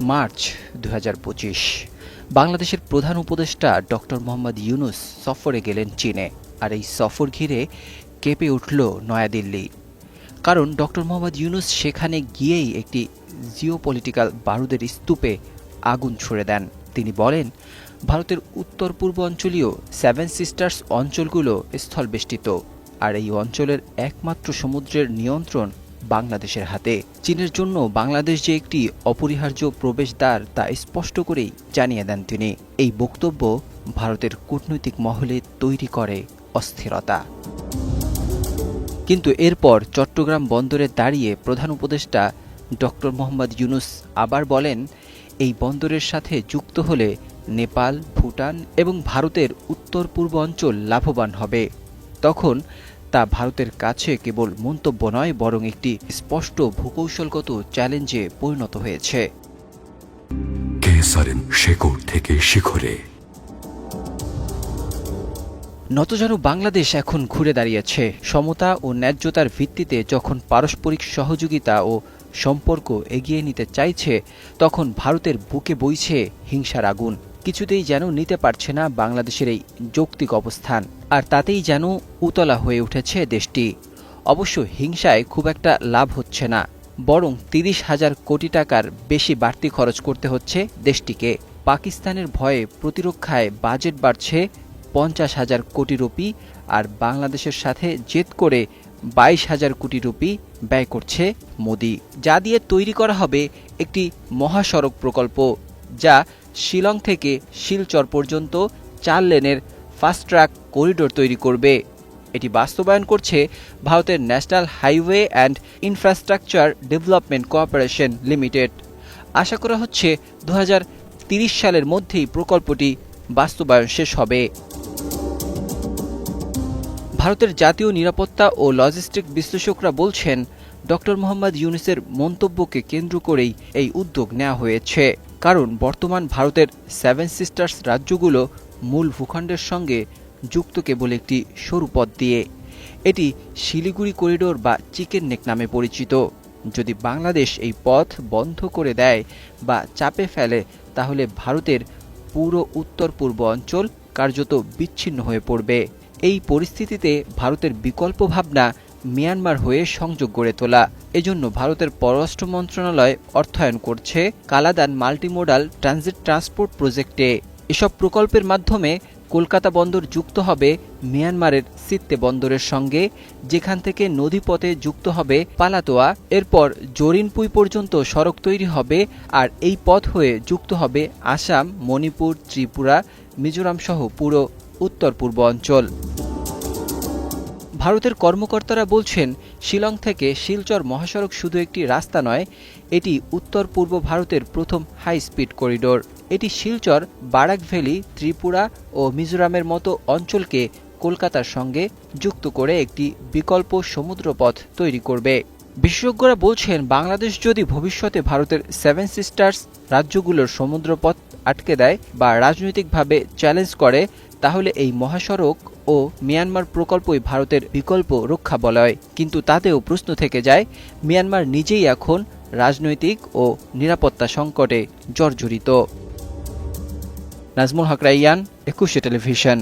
March ২০২৫ বাংলাদেশের প্রধান উপদেষ্টা ডক্টর মোহাম্মদ ইউনূস সফরে গেলেন চীনে। আর এই সফর ঘিরে কেঁপে উঠল নয়াদিল্লি। কারণ ডক্টর মোহাম্মদ ইউনূস সেখানে গিয়েই একটি জিওপলিটিক্যাল বারুদের স্তূপে আগুন ছুড়ে দেন। তিনি বলেন, ভারতের উত্তর পূর্ব অঞ্চলীয় সেভেন সিস্টার্স অঞ্চলগুলো স্থলবেষ্টিত, আর এই অঞ্চলের একমাত্র সমুদ্রের নিয়ন্ত্রণ বাংলাদেশের হাতে। চীনের জন্য বাংলাদেশ যে একটি অপরিহার্য প্রবেশদ্বার তা স্পষ্ট করেই জানিয়ে দেন তিনি। এই বক্তব্য ভারতের কূটনৈতিক মহলে তৈরি করে অস্থিরতা। কিন্তু এরপর চট্টগ্রাম বন্দরে দাঁড়িয়ে প্রধান উপদেষ্টা ডক্টর মোহাম্মদ ইউনূস আবার বলেন, এই বন্দরের সাথে যুক্ত হলে নেপাল, ভুটান এবং ভারতের উত্তর পূর্ব অঞ্চল লাভবান হবে। তখন তা ভারতের কাছে কেবল মন্তব্য নয়, বরং একটি স্পষ্ট ভূকৌশলগত চ্যালেঞ্জে পরিণত হয়েছে। শেকড় থেকে শিখরে নতজানু বাংলাদেশ এখন ঘুরে দাঁড়িয়েছে। সমতা ও ন্যায্যতার ভিত্তিতে যখন পারস্পরিক সহযোগিতা ও সম্পর্ক এগিয়ে নিতে চাইছে, তখন ভারতের বুকে বইছে হিংসার আগুন। কিছুতেই যেন নিতে পারছে না বাংলাদেশের এই যৌক্তিক অবস্থান, আর তাতেই যেন উতলা হয়ে উঠেছে দেশটি। অবশ্য হিংসায় খুব একটা লাভ হচ্ছে না, বরং ৩০,০০০ কোটি টাকার বেশি বাড়তি খরচ করতে হচ্ছে দেশটিকে। পাকিস্তানের ভয়ে প্রতিরক্ষায় বাজেট বাড়ছে ৫০,০০০ কোটি রুপি, আর বাংলাদেশের সাথে জেদ করে ২২,০০০ কোটি রুপি ব্যয় করছে মোদি, যা দিয়ে তৈরি করা হবে একটি মহাসড়ক প্রকল্প, যা শিলং থেকে শিলচর পর্যন্ত ৪ লেনের ফাস্ট ট্র্যাক করিডোর তৈরি করবে। এটি বাস্তবায়ন করছে ভারতের national highway and infrastructure development corporation limited. আশা করা হচ্ছে ২০৩০ সালের মধ্যেই প্রকল্পটি বাস্তবায়ন শেষ হবে। ভারতের জাতীয় নিরাপত্তা ও লজিস্টিক বিশ্লেষকরা বলছেন, ডক্টর মোহাম্মদ ইউনূসের মন্তব্যকে কেন্দ্র করেই এই উদ্যোগ নেওয়া হয়েছে। কারণ বর্তমান ভারতের সেভেন সিস্টার্স রাজ্যগুলো মূল ভূখণ্ডের সঙ্গে যুক্ত কেবল একটি সরু পথ দিয়ে। এটি শিলিগুড়ি করিডোর বা চিকেন নেক নামে পরিচিত। যদি বাংলাদেশ এই পথ বন্ধ করে দেয় বা চাপে ফেলে, তাহলে ভারতের পুরো উত্তর পূর্ব অঞ্চল কার্যত বিচ্ছিন্ন হয়ে পড়বে। এই পরিস্থিতিতে ভারতের বিকল্প ভাবনা মিয়ানমার হয়ে সংযোগ গড়ে তোলা। এজন্য ভারতের পররাষ্ট্র মন্ত্রণালয় অর্থায়ন করছে কালাদান মাল্টিমোডাল ট্রানজিট ট্রান্সপোর্ট প্রজেক্টে। এসব প্রকল্পের মাধ্যমে কলকাতা বন্দর যুক্ত হবে মিয়ানমারের সিত্তে বন্দরের সঙ্গে, যেখান থেকে নদীপথে যুক্ত হবে পালাতোয়া। এরপর জরিনপুই পর্যন্ত সড়ক তৈরি হবে, আর এই পথ হয়ে যুক্ত হবে আসাম, মণিপুর, ত্রিপুরা, মিজোরাম সহ পুরো উত্তর পূর্ব অঞ্চল। ভারতের কর্মকর্তারা বলছেন, শিলং থেকে শিলচর মহাসড়ক শুধু একটি রাস্তা নয়, এটি উত্তর পূর্ব ভারতের প্রথম হাই স্পিড করিডোর। এটি শিলচর, বারাক ভ্যালি, ত্রিপুরা ও মিজোরামের মতো অঞ্চলকে কলকাতার সঙ্গে যুক্ত করে একটি বিকল্প সমুদ্রপথ তৈরি করবে। বিশেষজ্ঞরা বলছেন, বাংলাদেশ যদি ভবিষ্যতে ভারতের সেভেন সিস্টার্স রাজ্যগুলোর সমুদ্রপথ আটকে দেয় বা রাজনৈতিকভাবে চ্যালেঞ্জ করে, তাহলে এই মহাসড়ক ও মিয়ানমার প্রকল্পই ভারতের বিকল্প রক্ষা বলয়। কিন্তু তাতেও প্রশ্ন থেকে যায়, মিয়ানমার নিজেই এখন রাজনৈতিক ও নিরাপত্তা সংকটে জর্জরিত। নাজমুল হক রাইয়ান, ২১ টেলিভিশন।